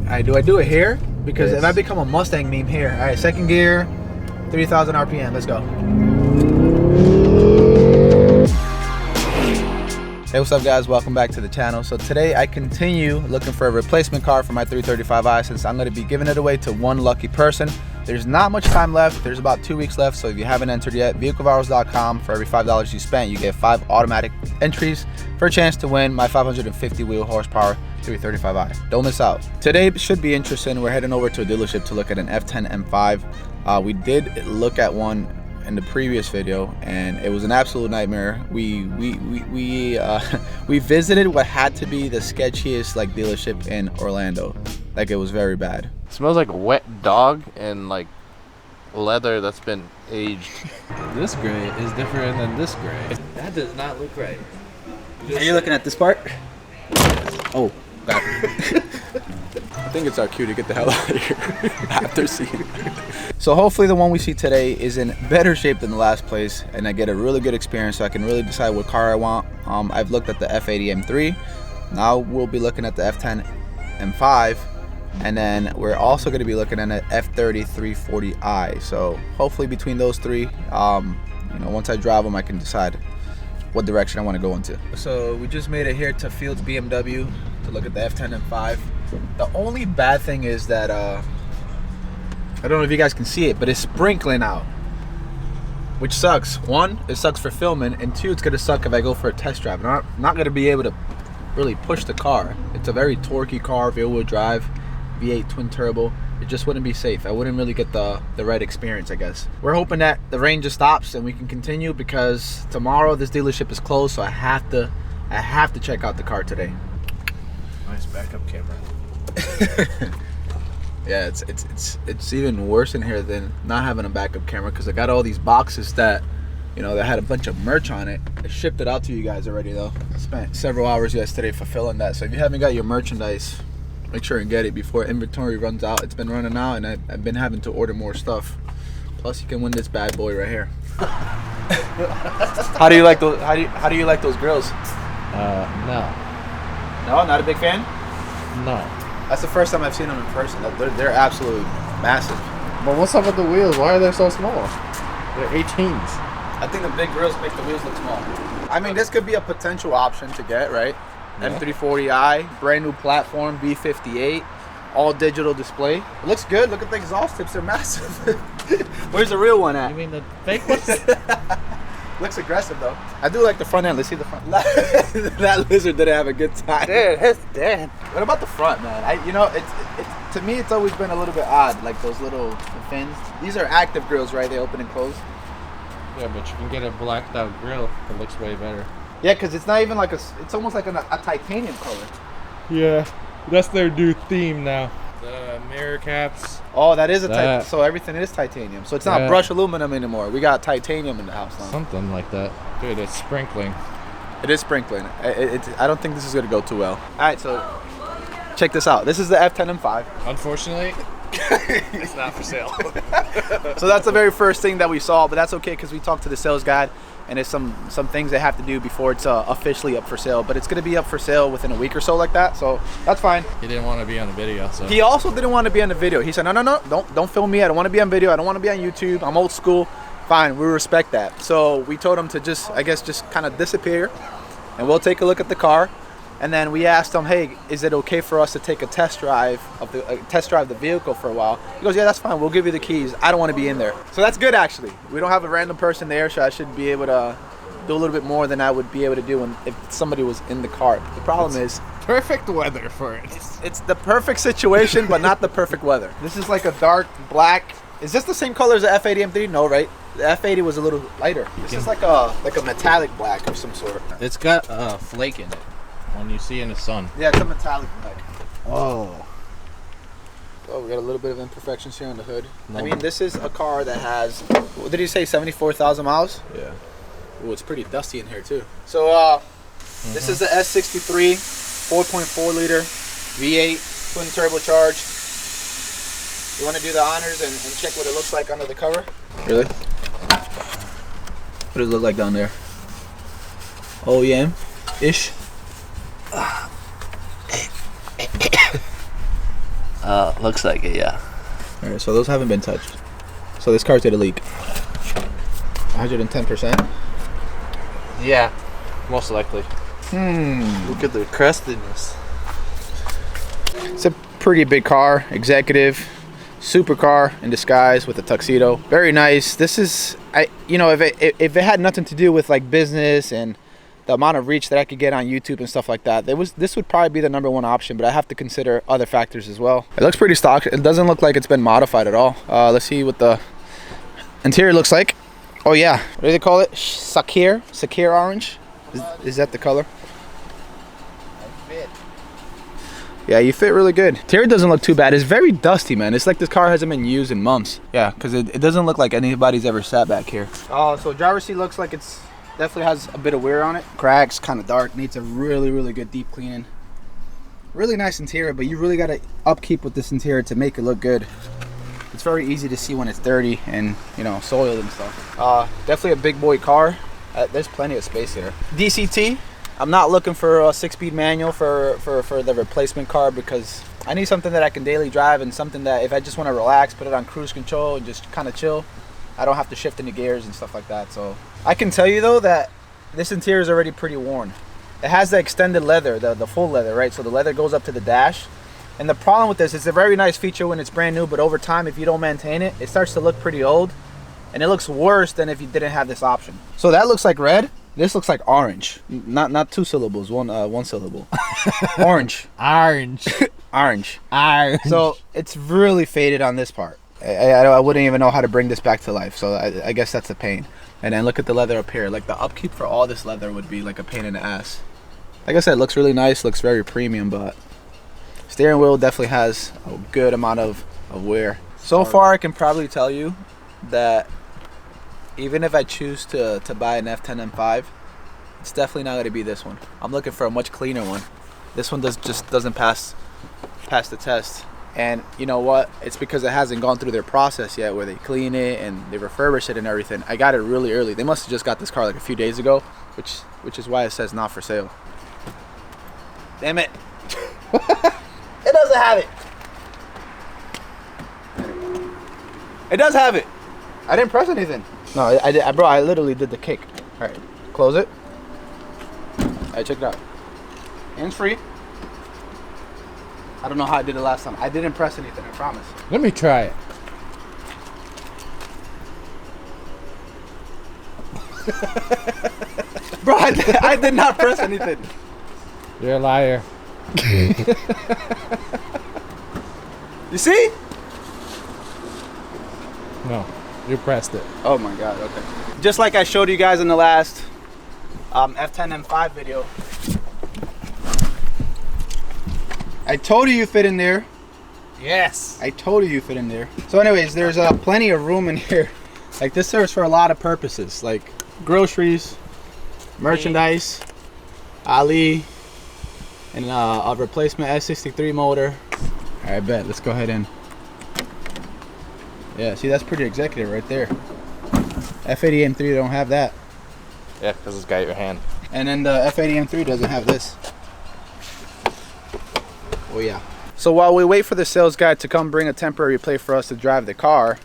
Alright, do I do it here? Because if I become a Mustang meme here. Alright, second gear, 3,000 RPM. Let's go. Hey, what's up guys? Welcome back to the channel. So today I continue looking for a replacement car for my 335i since I'm going to be giving it away to one lucky person. There's not much time left. There's about 2 weeks left. So if you haven't entered yet, vehiclevows.com. For every $5 you spend, you get 5 automatic entries for a chance to win my 550 wheel horsepower 335i. Don't miss out. Today should be interesting. We're heading over to a dealership to look at an F10 M5. We did look at one in the previous video and it was an absolute nightmare. We visited what had to be the sketchiest like dealership in Orlando. Like, it was very bad. It smells like a wet dog and like leather that's been aged. This gray is different than this gray. That does not look right. Are you looking at this part? Oh, got it. I think it's our cue to get the hell out of here after seeing it. So hopefully the one we see today is in better shape than the last place and I get a really good experience so I can really decide what car I want. I've looked at the F80 M3. Now we'll be looking at the F10 M5. And then we're also going to be looking at an F30 340i. So hopefully between those three, once I drive them, I can decide what direction I want to go into. So we just made it here to Fields BMW to look at the F10 M5. The only bad thing is that I don't know if you guys can see it, but it's sprinkling out, which sucks. One, it sucks for filming, and two, it's gonna suck if I go for a test drive. I'm not gonna be able to really push the car. It's a very torquey car, rear-wheel drive, V8 twin turbo. It just wouldn't be safe. I wouldn't really get the right experience, I guess. We're hoping that the rain just stops and we can continue because tomorrow this dealership is closed, so I have to check out the car today. Nice backup camera. Yeah, it's even worse in here than not having a backup camera because I got all these boxes that that had a bunch of merch on it. I shipped it out to you guys already though. I spent several hours yesterday fulfilling that. So if you haven't got your merchandise, make sure and get it before inventory runs out. It's been running out and I've been having to order more stuff. Plus you can win this bad boy right here. How do you like those? How do you like those grills? No. No, not a big fan. No. That's the first time I've seen them in person. They're absolutely massive. But what's up with the wheels? Why are they so small? They're 18s. I think the big grills make the wheels look small. I mean, this could be a potential option to get, right? Yeah. M340i, brand new platform, B58, all digital display. It looks good. Look at the exhaust tips. They're massive. Where's the real one at? You mean the fake ones? Looks aggressive though. I do like the front end. Let's see the front. That lizard didn't have a good time. Dude, it's dead. What about the front, man? It's to me, it's always been a little bit odd, like those little fins. These are active grills, right? They open and close. Yeah, but you can get a blacked out grill that looks way better. Yeah, because it's not even like it's almost like a titanium color. Yeah, that's their new theme now. The mirror caps. Oh, that is so everything is titanium. So it's not brushed aluminum anymore. We got titanium in the house now. Something like that. Dude, it's sprinkling. It is sprinkling. I don't think this is going to go too well. All right, so check this out. This is the F10 M5. Unfortunately, it's not for sale. So that's the very first thing that we saw, but that's okay because we talked to the sales guy and there's some things they have to do before it's officially up for sale. But it's going to be up for sale within a week or so like that, so that's fine. He didn't want to be on the video, so. He also didn't want to be on the video. He said, no, don't film me. I don't want to be on video. I don't want to be on YouTube. I'm old school. Fine, we respect that. So we told him to just kind of disappear and we'll take a look at the car. And then we asked him, hey, is it okay for us to take a test drive of the vehicle for a while? He goes, yeah, that's fine. We'll give you the keys. I don't want to be in there. So that's good, actually. We don't have a random person there, so I should be able to do a little bit more than I would be able to do if somebody was in the car. The problem is perfect weather for it. It's the perfect situation, but not the perfect weather. This is like a dark black. Is this the same color as the F80 M3? No, right? The F80 was a little lighter. This is like a metallic black of some sort. It's got a flake in it. When you see in the sun. Yeah, it's a metallic black. Oh, we got a little bit of imperfections here on the hood. No. I mean, this is a car that has, what did you say, 74,000 miles? Yeah. Oh, it's pretty dusty in here too. So, this is the S63 4.4 liter V8 twin turbocharged. You want to do the honors and check what it looks like under the cover? Really? What does it look like down there? OEM-ish? Looks like it, yeah. All right, so those haven't been touched. So this car's did a leak. 110%. Yeah, most likely. Look at the crustiness. It's a pretty big car, executive, supercar in disguise with a tuxedo. Very nice. This is, if it had nothing to do with like business and the amount of reach that I could get on YouTube and stuff like that, this would probably be the #1 option, but I have to consider other factors as well. It looks pretty stock. It doesn't look like it's been modified at all. Let's see what the interior looks like. Oh yeah, what do they call it? Sakir orange? Is that the color? Yeah, you fit really good. Interior doesn't look too bad. It's very dusty, man. It's like this car hasn't been used in months. Yeah, because it doesn't look like anybody's ever sat back here. Oh, so driver's seat looks like it's definitely has a bit of wear on it. Cracks, kind of dark. Needs a really, really good deep cleaning. Really nice interior, but you really got to upkeep with this interior to make it look good. It's very easy to see when it's dirty and, soiled and stuff. Definitely a big boy car. There's plenty of space here. DCT. I'm not looking for a 6-speed manual for the replacement car because I need something that I can daily drive and something that if I just want to relax, put it on cruise control and just kind of chill, I don't have to shift into gears and stuff like that. So I can tell you though that this interior is already pretty worn. It has the extended leather, the full leather, right? So the leather goes up to the dash. And the problem with this, it's a very nice feature when it's brand new, but over time, if you don't maintain it, it starts to look pretty old. And it looks worse than if you didn't have this option. So that looks like red. This looks like orange. Not 2 syllables, one syllable. Orange. Orange. Orange. Orange. So it's really faded on this part. I wouldn't even know how to bring this back to life. So I guess that's a pain. And then look at the leather up here. Like the upkeep for all this leather would be like a pain in the ass. Like I said, it looks really nice. Looks very premium, but steering wheel definitely has a good amount of wear. So far, I can probably tell you that even if I choose to buy an F10 M5, it's definitely not going to be this one. I'm looking for a much cleaner one. This one just doesn't pass the test. And you know what? It's because it hasn't gone through their process yet where they clean it and they refurbish it and everything. I got it really early. They must have just got this car like a few days ago, which is why it says not for sale. Damn it. It doesn't have it. It does have it. I didn't press anything. No, I did, bro. I literally did the kick. All right, close it. All right, check it out. Hands free. I don't know how I did it last time. I didn't press anything. I promise. Let me try it. Bro, I did not press anything. You're a liar. You see? No, you pressed it. Oh my God. Okay. Just like I showed you guys in the last F10 M5 video. I told you fit in there. Yes. I told you fit in there. So anyways, there's plenty of room in here. Like this serves for a lot of purposes, like groceries, merchandise, Ali, and a replacement S63 motor. All right, bet. Let's go ahead and. Yeah, see, that's pretty executive right there. F80 M3 don't have that. Yeah, because it's got your hand. And then the F80 M3 doesn't have this. Oh yeah. So while we wait for the sales guy to come bring a temporary plate for us to drive the car,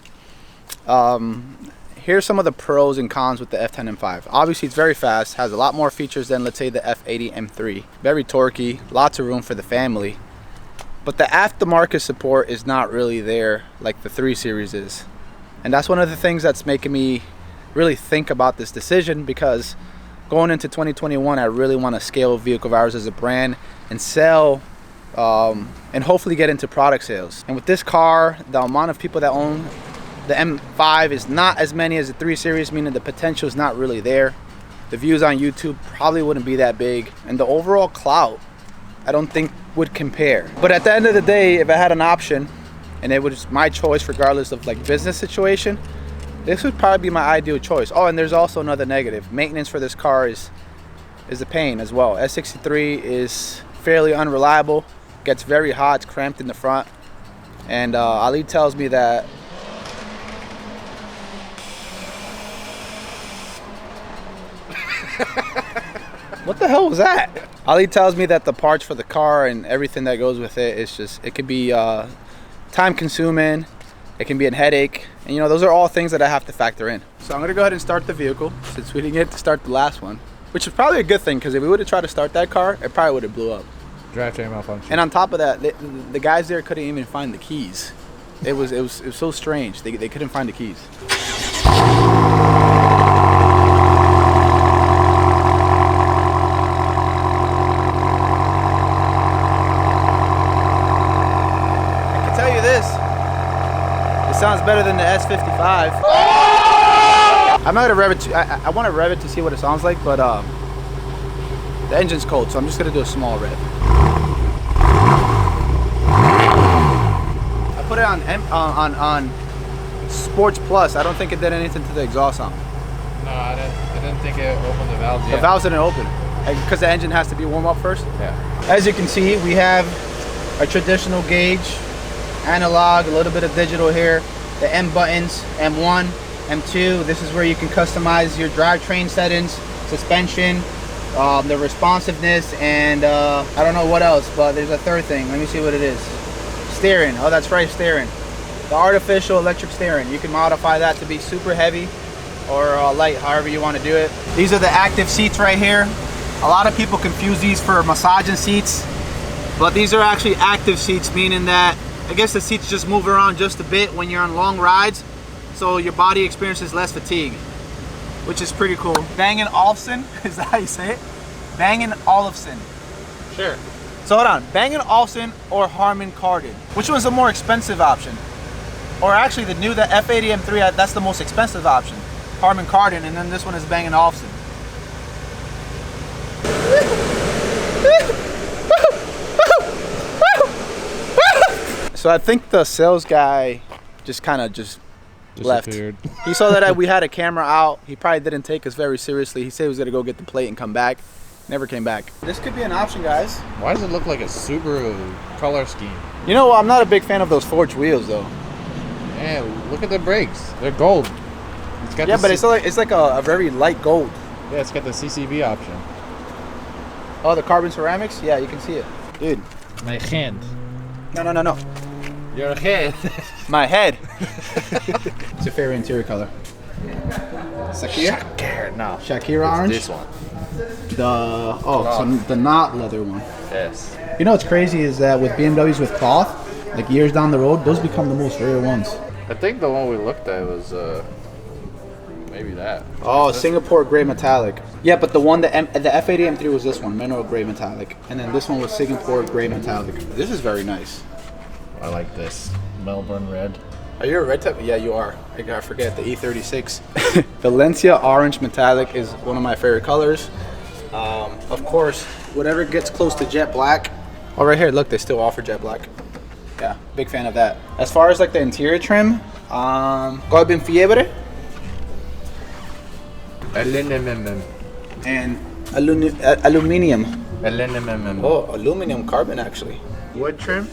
here's some of the pros and cons with the F10 M5. Obviously, it's very fast, has a lot more features than, let's say, the F80 M3. Very torquey, lots of room for the family. But the aftermarket support is not really there like the 3 Series is. And that's one of the things that's making me really think about this decision, because going into 2021, I really want to scale Vehicle Virus as a brand and sell and hopefully get into product sales. And with this car, the amount of people that own the M5 is not as many as the 3 Series, meaning the potential is not really there. The views on YouTube probably wouldn't be that big, and the overall clout I don't think would compare. But at the end of the day, if I had an option and it was my choice regardless of like business situation, this would probably be my ideal choice. Oh, and there's also another negative. Maintenance for this car is a pain as well. S63 is fairly unreliable, gets very hot, it's cramped in the front, and Ali tells me that what the hell was that? Ali tells me that the parts for the car and everything that goes with it is just, it could be time consuming. It can be a headache. And you know, those are all things that I have to factor in. So I'm gonna go ahead and start the vehicle since we didn't get to start the last one, which is probably a good thing because if we would have tried to start that car, it probably would have blew up. Drivetrain malfunction. And on top of that, the guys there couldn't even find the keys. It was so strange. They couldn't find the keys. I can tell you this. It sounds better than the S55. I'm not gonna rev it. I want to rev it to see what it sounds like, but the engine's cold, so I'm just gonna do a small rev. I put it on Sports Plus. I don't think it did anything to the exhaust sound. No, I didn't think it opened the valves yet. The valves didn't open because the engine has to be warm up first. Yeah. As you can see, we have a traditional gauge, analog, a little bit of digital here. The M buttons, M1, M2. This is where you can customize your drivetrain settings, suspension, the responsiveness, and I don't know what else, but there's a third thing. Let me see what it is. Steering. Oh, that's right, steering. The artificial electric steering. You can modify that to be super heavy or light, however you want to do it. These are the active seats right here. A lot of people confuse these for massaging seats, but these are actually active seats, meaning that I guess the seats just move around just a bit when you're on long rides, so your body experiences less fatigue, which is pretty cool. Bang & Olufsen, is that how you say it? Bang & Olufsen. Sure. So hold on, Bang & Olufsen or Harman Kardon? Which one's the more expensive option? Or actually the F80 M3, that's the most expensive option. Harman Kardon, and then this one is Bang & Olufsen. So I think the sales guy just kind of left. He saw that we had a camera out. He probably didn't take us very seriously. He said he was gonna go get the plate and come back. Never came back. This could be an option, guys. Why does it look like a Subaru color scheme? You know, I'm not a big fan of those forged wheels, though. Yeah, look at the brakes. They're gold. It's got But it's like a very light gold. Yeah, it's got the CCV option. Oh, the carbon ceramics? Yeah, you can see it. Dude. My hand. No. Your head. My head. It's your favorite interior color? Shakira? No. Shakira orange? This one. The not leather one. Yes. You know what's crazy is that with BMWs with cloth, like years down the road, those become the most rare ones. I think the one we looked at was maybe that. Oh, Singapore gray metallic. Yeah, but the F80 M3 was this one, mineral gray metallic, and then this one was Singapore gray metallic. This is very nice. I like this Melbourne red. Are you a red type? Yeah, you are. I forget the E36. Valencia orange metallic is one of my favorite colors. Of course, whatever gets close to jet black. Oh, right here, look, they still offer jet black. Yeah, big fan of that. As far as like the interior trim, Carbon Fiebre Aluminum. and aluminium. Aluminum. Oh, aluminum carbon actually. Wood trim?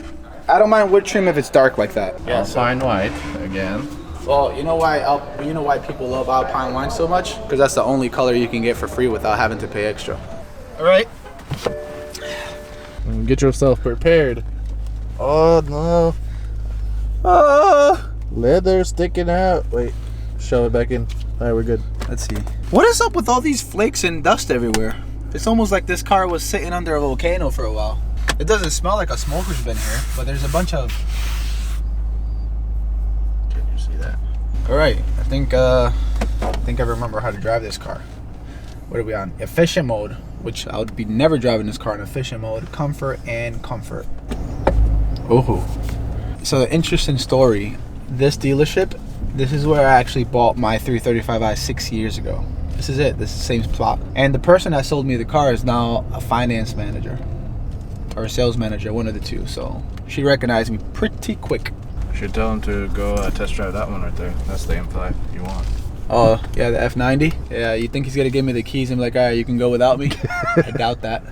I don't mind wood trim if it's dark like that. Alpine white again. Well, you know why people love Alpine wine so much? Because that's the only color you can get for free without having to pay extra. All right. Get yourself prepared. Oh no. Leather sticking out. Wait, shove it back in. All right, we're good. Let's see. What is up with all these flakes and dust everywhere? It's almost like this car was sitting under a volcano for a while. It doesn't smell like a smoker's been here, but there's a bunch of... Can you see that? All right, I think I remember how to drive this car. What are we on? Efficient mode, which I would be never driving this car in efficient mode. Comfort and comfort. Oh. So the interesting story, this dealership, this is where I actually bought my 335i 6 years ago. This is it, this is the same plot. And the person that sold me the car is now a finance manager or a sales manager, one of the two. So she recognized me pretty quick. You should tell him to go test drive that one right there. That's the M5 you want. Oh, yeah, the F90? Yeah, you think he's gonna give me the keys and be like, all right, you can go without me? I doubt that.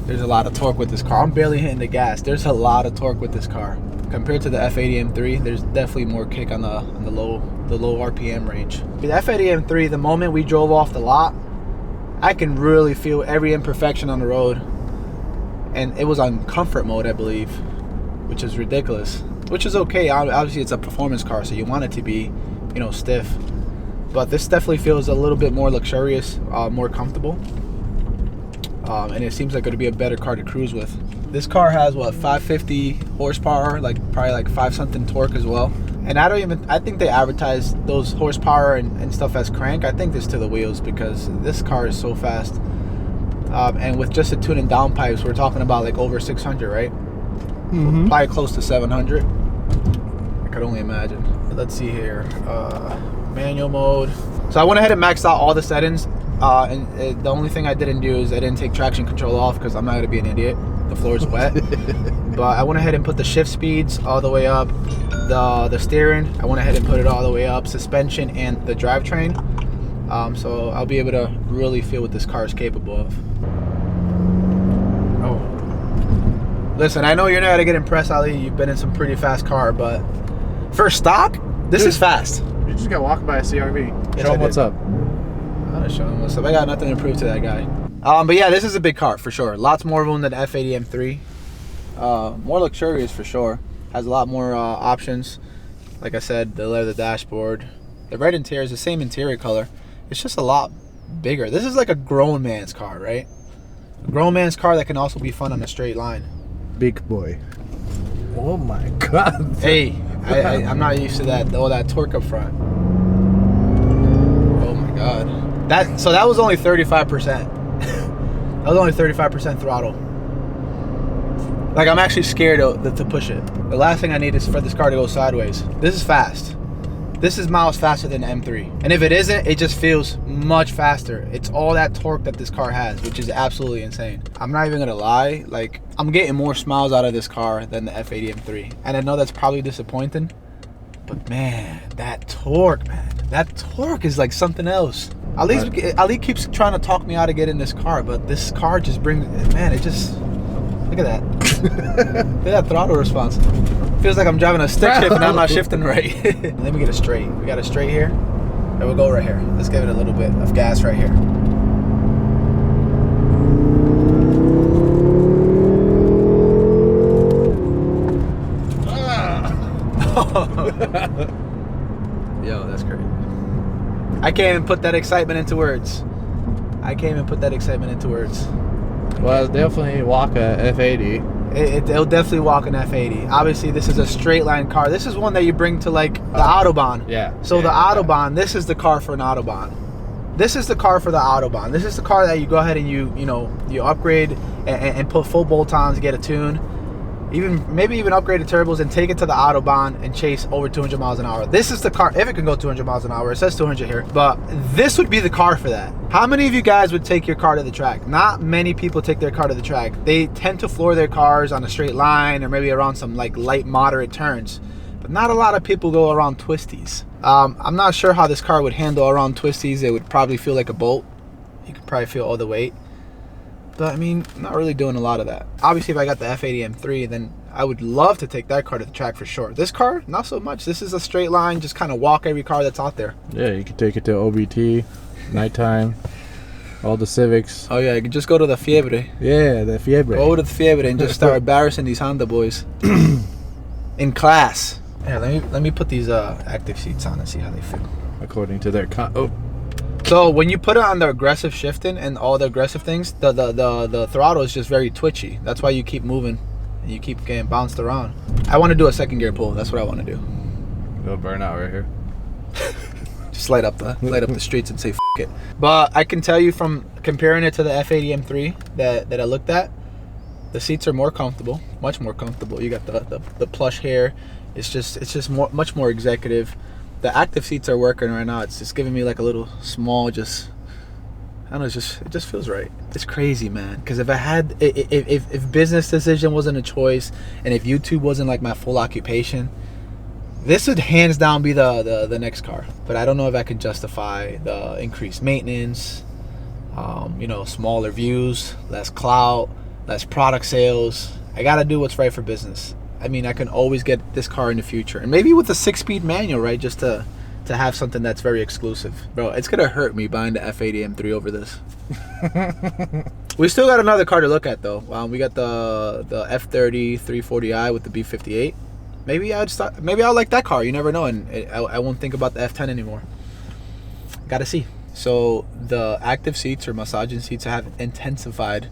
There's a lot of torque with this car. I'm barely hitting the gas. There's a lot of torque with this car. Compared to the F80 M3, there's definitely more kick on the low RPM range. The F80 M3, the moment we drove off the lot, I can really feel every imperfection on the road. And it was on comfort mode, I believe. which is ridiculous. Which is okay. Obviously, it's a performance car, so you want it to be, you know, stiff. But this definitely feels a little bit more luxurious, more comfortable. And it seems like it'll be a better car to cruise with. This car has what, 550 horsepower, like probably like 5 something torque as well. And I think they advertise those horsepower and stuff as crank. I think this to the wheels because this car is so fast. And with just the tune and downpipes, we're talking about like over 600, right? Mm-hmm. Probably close to 700. I could only imagine. Let's see here. Manual mode. So I went ahead and maxed out all the settings. And the only thing I didn't do is I didn't take traction control off because I'm not going to be an idiot. The floor is wet. But I went ahead and put the shift speeds all the way up. The steering, I went ahead and put it all the way up. Suspension and the drivetrain. So I'll be able to really feel what this car is capable of. Oh. Listen, I know you're not going to get impressed, Ali. You've been in some pretty fast car, but for stock, this is fast. You just got walked by a CRV. Yes, Show him what's up. I'll show him what's up. I got nothing to prove to that guy. But yeah, this is a big car for sure. Lots more room than the F80 M3. More luxurious for sure. Has a lot more options. Like I said, the leather dashboard. The red interior is the same interior color. It's just a lot bigger. This is like a grown man's car, right? A grown man's car that can also be fun on a straight line. Big boy. Oh my God. Hey, I'm not used to that. All that torque up front. Oh my God. So that was only 35%. That was only 35% throttle. Like, I'm actually scared to push it. The last thing I need is for this car to go sideways. This is fast. This is miles faster than the M3. And if it isn't, it just feels much faster. It's all that torque that this car has, which is absolutely insane. I'm not even gonna lie, like, I'm getting more smiles out of this car than the F80 M3. And I know that's probably disappointing, but man, that torque, man. That torque is like something else. Ali keeps trying to talk me out of getting this car, but this car just brings, man, it just, look at that. Look at that throttle response. Feels like I'm driving a stick shift and I'm not shifting right. Let me get it straight. We got it straight here. And we'll go right here. Let's give it a little bit of gas right here. Yo, that's crazy. I can't even put that excitement into words. Well, it's definitely walk a F80. It'll definitely walk an F80. Obviously, this is a straight line car. This is one that you bring to like the Autobahn. Yeah. So the Autobahn, this is the car for an Autobahn. This is the car for the Autobahn. This is the car that you go ahead and you upgrade and put full bolt-ons, get a tune. Maybe even upgrade the turbos and take it to the Autobahn and chase over 200 miles an hour. This is the car, if it can go 200 miles an hour. It says 200 here, but this would be the car for that. How many of you guys would take your car to the track? Not many people take their car to the track. They tend to floor their cars on a straight line or maybe around some like light moderate turns, but not a lot of people go around twisties. I'm not sure how this car would handle around twisties. It would probably feel like a bolt. You could probably feel all the weight. But I mean, I'm not really doing a lot of that. Obviously, if I got the F80 M3, then I would love to take that car to the track for sure. This car, not so much. This is a straight line, just kind of walk every car that's out there. Yeah, you can take it to OBT, nighttime, all the Civics. Oh yeah, you can just go to the Fiebre. Yeah, the Fiebre. Go to the Fiebre and just start embarrassing these Honda boys. In class. Yeah, let me put these active seats on and see how they feel. According to their So when you put it on the aggressive shifting and all the aggressive things, the throttle is just very twitchy. That's why you keep moving and you keep getting bounced around. I want to do a second gear pull. That's what I want to do. It'll burn out right here. Just light up the streets and say F it. But I can tell you from comparing it to the F80 M3 that I looked at, the seats are more comfortable, much more comfortable. You got the plush hair. It's just much more executive. The active seats are working right now. It's just giving me like a little small, just, I don't know, it just feels right. It's crazy, man. Because if business decision wasn't a choice, and if YouTube wasn't like my full occupation, this would hands down be the next car. But I don't know if I can justify the increased maintenance, smaller views, less clout, less product sales. I gotta do what's right for business. I mean, I can always get this car in the future, and maybe with a 6-speed manual, right? Just to have something that's very exclusive. Bro, it's gonna hurt me buying the F80 M3 over this. We still got another car to look at though. We got the F30 340i with the B58. Maybe I'll like that car. You never know, and I won't think about the F10 anymore. Gotta see. So the active seats or massaging seats have intensified.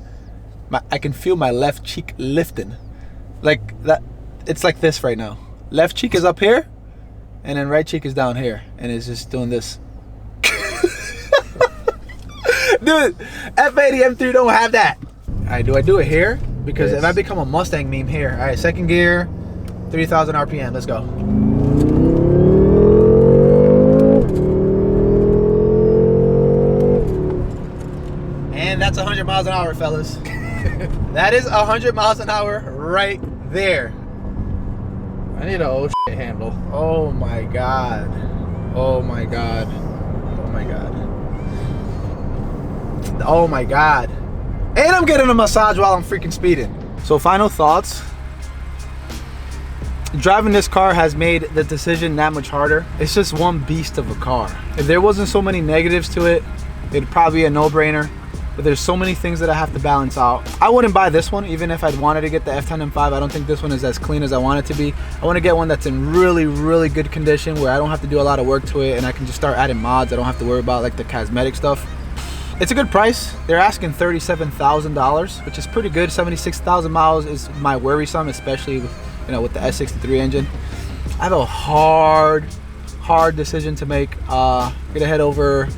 I can feel my left cheek lifting, like that. It's like this right now. Left cheek is up here, and then right cheek is down here, and it's just doing this. Dude, F80 M3 don't have that. All right, do I do it here? Because if I become a Mustang meme here. All right, second gear, 3,000 RPM. Let's go. And that's 100 miles an hour, fellas. That is 100 miles an hour right there. I need an old shit handle. Oh my God. Oh my God. Oh my God. Oh my God. And I'm getting a massage while I'm freaking speeding. So final thoughts. Driving this car has made the decision that much harder. It's just one beast of a car. If there wasn't so many negatives to it, it'd probably be a no-brainer. But there's so many things that I have to balance out. I wouldn't buy this one even if I'd wanted to get the F10 M5. I don't think this one is as clean as I want it to be. I want to get one that's in really, really good condition where I don't have to do a lot of work to it and I can just start adding mods. I don't have to worry about like the cosmetic stuff. It's a good price. They're asking $37,000, which is pretty good. 76,000 miles is my worrisome, especially with, you know, with the S63 engine. I have a hard decision to make. Gonna head over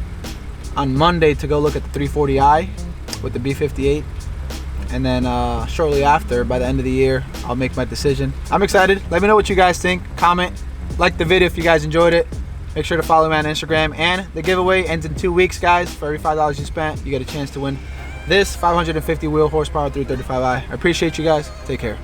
on Monday to go look at the 340i with the B58, and then shortly after, by the end of the year, I'll make my decision. I'm excited. Let me know what you guys think. Comment, like the video if you guys enjoyed it. Make sure to follow me on Instagram, and the giveaway ends in 2 weeks, guys. For every $5 you spent, you get a chance to win this 550 wheel horsepower 335i. I appreciate you guys. Take care.